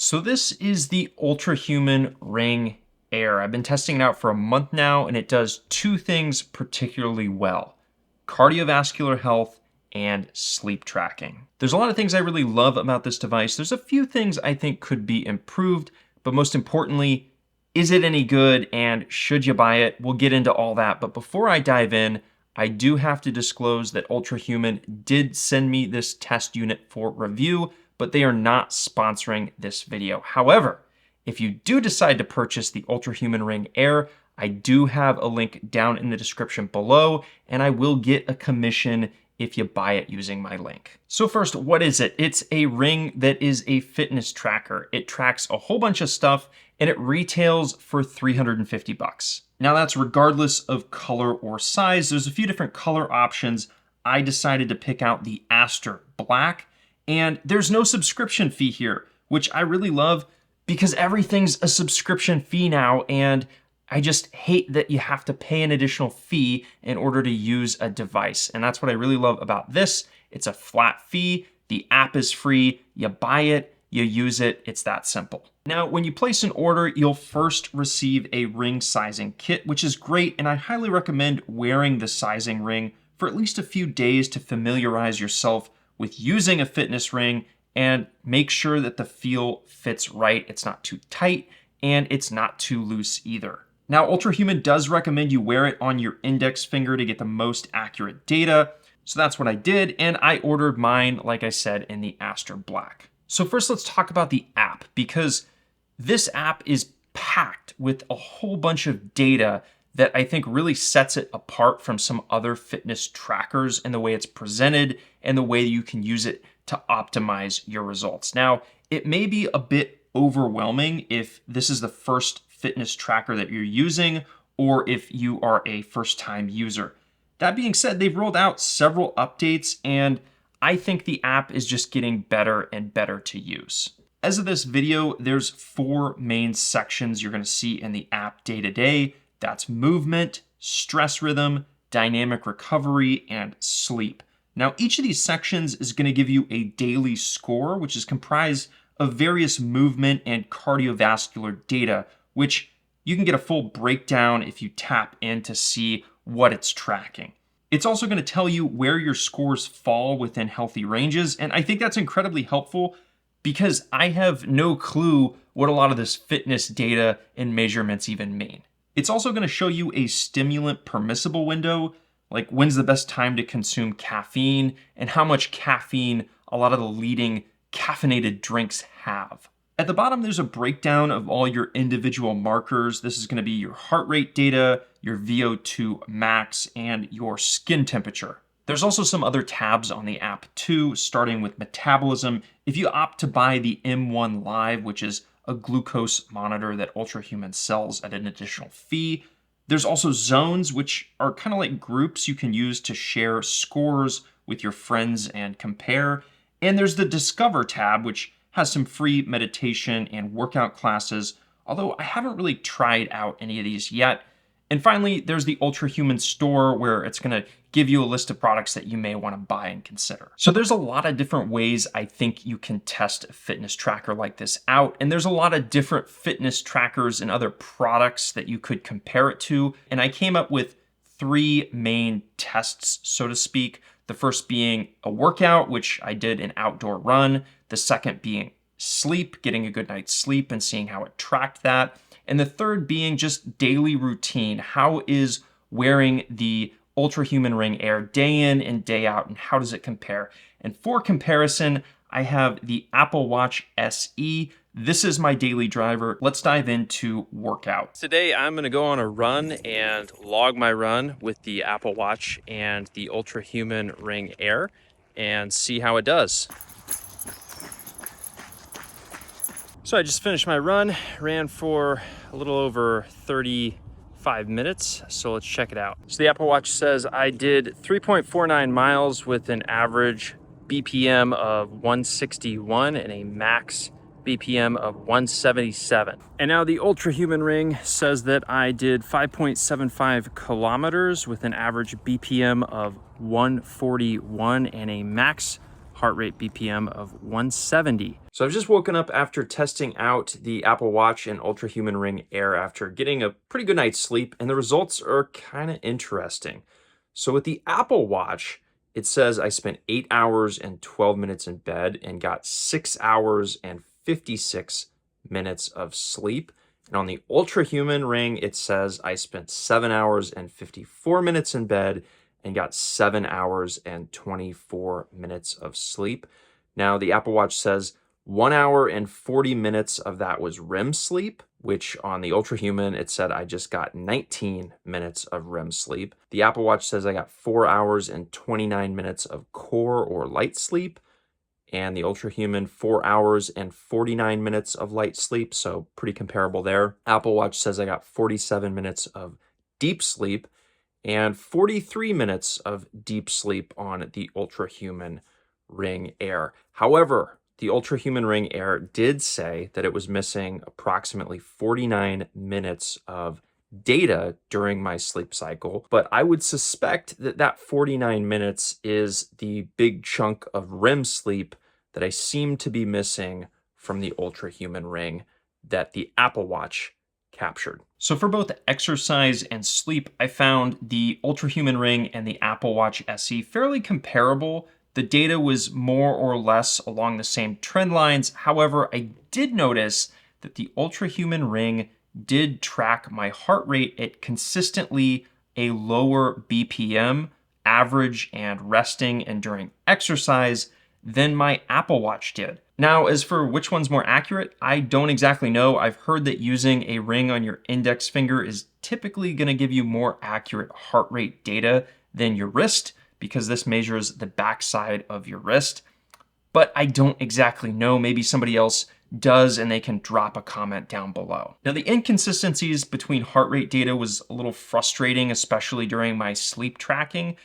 So this is the Ultrahuman Ring AIR. I've been testing it out for a month now, and it does two things particularly well: cardiovascular health and sleep tracking. There's a lot of things I really love about this device. There's a few things I think could be improved, but most importantly, is it any good and should you buy it? We'll get into all that, but before I dive in, I do have to disclose that Ultrahuman did send me this test unit for review, but they are not sponsoring this video. However, if you do decide to purchase the Ultrahuman Ring AIR, I do have a link down in the description below, and I will get a commission if you buy it using my link. So first, what is it? It's a ring that is a fitness tracker. It tracks a whole bunch of stuff, and it retails for $350. Now that's regardless of color or size. There's a few different color options. I decided to pick out the Aster Black, and there's no subscription fee here, which I really love because everything's a subscription fee now, and I just hate that you have to pay an additional fee in order to use a device. And that's what I really love about this. It's a flat fee. The app is free. You buy it, you use it. It's that simple. Now, when you place an order, you'll first receive a ring sizing kit, which is great. And I highly recommend wearing the sizing ring for at least a few days to familiarize yourself with using a fitness ring and make sure that the feel fits right. It's not too tight and it's not too loose either. Now, Ultrahuman does recommend you wear it on your index finger to get the most accurate data. So that's what I did, and I ordered mine, like I said, in the Aster Black. So first, let's talk about the app, because this app is packed with a whole bunch of data that I think really sets it apart from some other fitness trackers in the way it's presented and the way you can use it to optimize your results. Now, it may be a bit overwhelming if this is the first fitness tracker that you're using, or if you are a first-time user. That being said, they've rolled out several updates, and I think the app is just getting better and better to use. As of this video, there's 4 main sections you're going to see in the app day to day. That's movement, stress rhythm, dynamic recovery, and sleep. Now, each of these sections is going to give you a daily score, which is comprised of various movement and cardiovascular data, which you can get a full breakdown if you tap in to see what it's tracking. It's also going to tell you where your scores fall within healthy ranges, and I think that's incredibly helpful because I have no clue what a lot of this fitness data and measurements even mean. It's also going to show you a stimulant permissible window, like when's the best time to consume caffeine and how much caffeine a lot of the leading caffeinated drinks have. At the bottom, there's a breakdown of all your individual markers. This is going to be your heart rate data, your VO2 max, and your skin temperature. There's also some other tabs on the app too, starting with metabolism. If you opt to buy the M1 Live, which is a glucose monitor that Ultrahuman sells at an additional fee. There's also zones, which are kind of like groups you can use to share scores with your friends and compare. And there's the Discover tab, which has some free meditation and workout classes, although I haven't really tried out any of these yet. And finally, there's the Ultrahuman store, where it's going to give you a list of products that you may want to buy and consider. So there's a lot of different ways I think you can test a fitness tracker like this out. And there's a lot of different fitness trackers and other products that you could compare it to. And I came up with 3 main tests, so to speak. The first being a workout, which I did an outdoor run. The second being sleep, getting a good night's sleep and seeing how it tracked that. And the third being just daily routine. How is wearing the Ultrahuman Ring AIR day in and day out, and how does it compare? And for comparison, I have the Apple Watch SE. This is my daily driver. Let's dive into workout. Today, I'm gonna go on a run and log my run with the Apple Watch and the Ultrahuman Ring AIR and see how it does. So I just finished my run, ran for a little over 35 minutes, so let's check it out. So the Apple Watch says I did 3.49 miles with an average BPM of 161 and a max BPM of 177. And now the Ultrahuman Ring says that I did 5.75 kilometers with an average BPM of 141 and a max heart rate BPM of 170. So I've just woken up after testing out the Apple Watch and Ultrahuman Ring Air after getting a pretty good night's sleep, and the results are kind of interesting. So with the Apple Watch, it says I spent 8 hours and 12 minutes in bed and got 6 hours and 56 minutes of sleep. And on the Ultrahuman Ring, it says I spent 7 hours and 54 minutes in bed and got 7 hours and 24 minutes of sleep. Now, the Apple Watch says 1 hour and 40 minutes of that was REM sleep, which on the Ultrahuman, it said I just got 19 minutes of REM sleep. The Apple Watch says I got 4 hours and 29 minutes of core or light sleep. And the Ultrahuman, 4 hours and 49 minutes of light sleep, so pretty comparable there. Apple Watch says I got 47 minutes of deep sleep and 43 minutes of deep sleep on the Ultrahuman Ring Air. However, the Ultrahuman Ring Air did say that it was missing approximately 49 minutes of data during my sleep cycle, but I would suspect that that 49 minutes is the big chunk of REM sleep that I seem to be missing from the Ultrahuman Ring that the Apple Watch captured. So for both exercise and sleep, I found the Ultrahuman Ring and the Apple Watch SE fairly comparable. The data was more or less along the same trend lines. However, I did notice that the Ultrahuman Ring did track my heart rate at consistently a lower BPM, average and resting and during exercise, than my Apple Watch did. Now, as for which one's more accurate, I don't exactly know. I've heard that using a ring on your index finger is typically going to give you more accurate heart rate data than your wrist, because this measures the backside of your wrist. But I don't exactly know. Maybe somebody else does, and they can drop a comment down below. Now, the inconsistencies between heart rate data was a little frustrating, especially during my sleep tracking,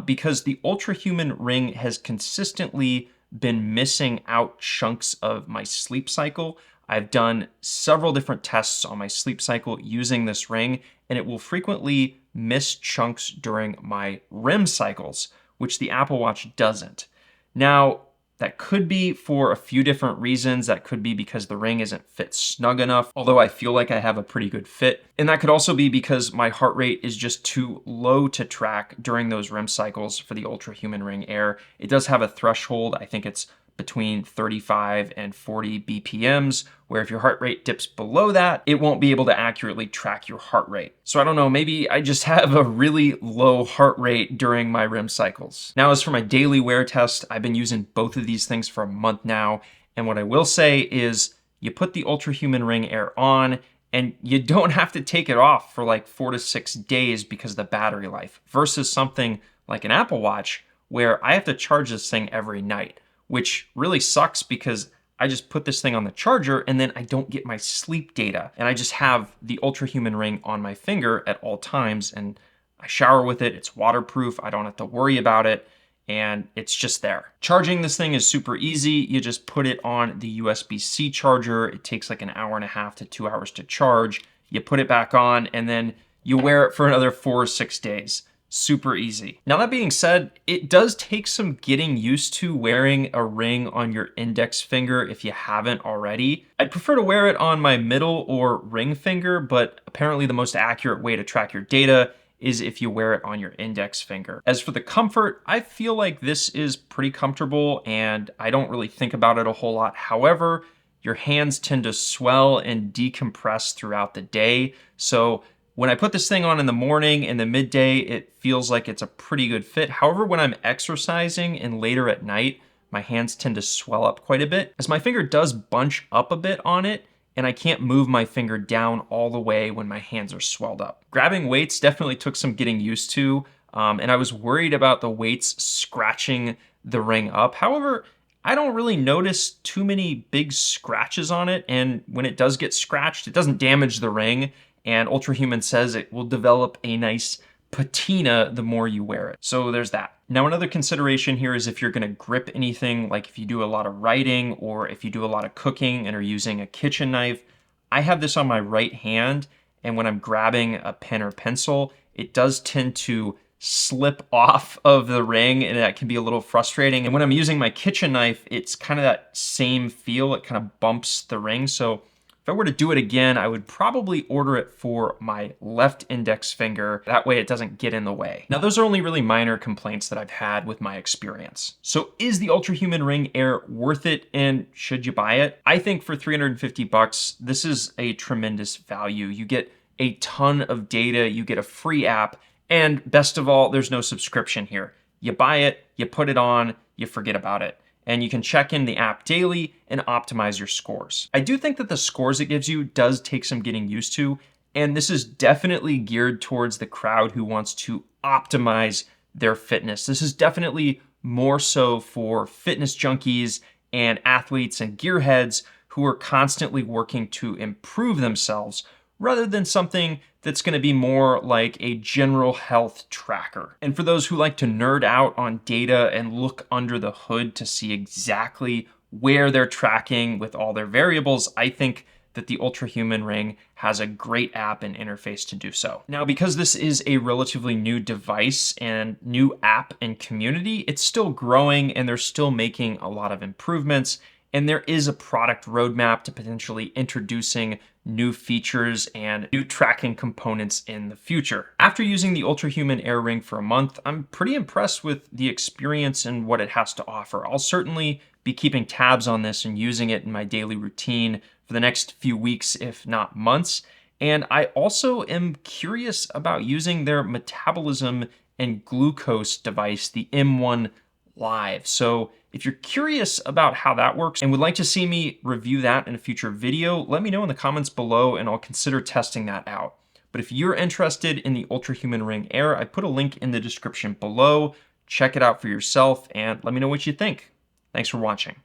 because the Ultrahuman Ring has consistently been missing out chunks of my sleep cycle. I've done several different tests on my sleep cycle using this ring, and it will frequently miss chunks during my REM cycles, which the Apple Watch doesn't. Now, that could be for a few different reasons. That could be because the ring isn't fit snug enough, although I feel like I have a pretty good fit. And that could also be because my heart rate is just too low to track during those REM cycles for the Ultrahuman Ring Air. It does have a threshold. I think it's between 35 and 40 BPMs, where if your heart rate dips below that, it won't be able to accurately track your heart rate. So I don't know, maybe I just have a really low heart rate during my REM cycles. Now, as for my daily wear test, I've been using both of these things for a month now. And what I will say is you put the Ultrahuman Ring Air on and you don't have to take it off for like 4 to 6 days because of the battery life, versus something like an Apple Watch where I have to charge this thing every night, which really sucks because I just put this thing on the charger and then I don't get my sleep data. And I just have the Ultrahuman Ring on my finger at all times, and I shower with it. It's waterproof. I don't have to worry about it, and it's just there. Charging this thing is super easy. You just put it on the USB-C charger. It takes like an hour and a half to 2 hours to charge. You put it back on and then you wear it for another 4 or 6 days. Super easy. Now, that being said, it does take some getting used to wearing a ring on your index finger if you haven't already. I'd prefer to wear it on my middle or ring finger, but apparently the most accurate way to track your data is if you wear it on your index finger. As for the comfort, I feel like this is pretty comfortable and I don't really think about it a whole lot. However, your hands tend to swell and decompress throughout the day. So when I put this thing on in the morning and the midday, it feels like it's a pretty good fit. However, when I'm exercising and later at night, my hands tend to swell up quite a bit, as my finger does bunch up a bit on it, and I can't move my finger down all the way when my hands are swelled up. Grabbing weights definitely took some getting used to, and I was worried about the weights scratching the ring up. However, I don't really notice too many big scratches on it, and when it does get scratched, it doesn't damage the ring. And Ultrahuman says it will develop a nice patina the more you wear it. So there's that. Now, another consideration here is if you're gonna grip anything, like if you do a lot of writing or if you do a lot of cooking and are using a kitchen knife. I have this on my right hand, and when I'm grabbing a pen or pencil, it does tend to slip off of the ring, and that can be a little frustrating. And when I'm using my kitchen knife, it's kind of that same feel. It kind of bumps the ring. So if I were to do it again, I would probably order it for my left index finger. That way it doesn't get in the way. Now, those are only really minor complaints that I've had with my experience. So is the Ultrahuman Ring Air worth it, and should you buy it? I think for 350 bucks, this is a tremendous value. You get a ton of data, you get a free app, and best of all, there's no subscription here. You buy it, you put it on, you forget about it. And you can check in the app daily and optimize your scores. I do think that the scores it gives you does take some getting used to, and this is definitely geared towards the crowd who wants to optimize their fitness. This is definitely more so for fitness junkies and athletes and gearheads who are constantly working to improve themselves, rather than something that's going to be more like a general health tracker. And for those who like to nerd out on data and look under the hood to see exactly where they're tracking with all their variables, I think that the Ultrahuman Ring has a great app and interface to do so. Now, because this is a relatively new device and new app and community, it's still growing and they're still making a lot of improvements. And there is a product roadmap to potentially introducing new features and new tracking components in the future. After using the Ultrahuman Air Ring for a month, I'm pretty impressed with the experience and what it has to offer. I'll certainly be keeping tabs on this and using it in my daily routine for the next few weeks, if not months. And I also am curious about using their metabolism and glucose device, the M1 Live. So if you're curious about how that works and would like to see me review that in a future video, let me know in the comments below and I'll consider testing that out. But if you're interested in the Ultrahuman Ring Air, I put a link in the description below. Check it out for yourself and let me know what you think. Thanks for watching.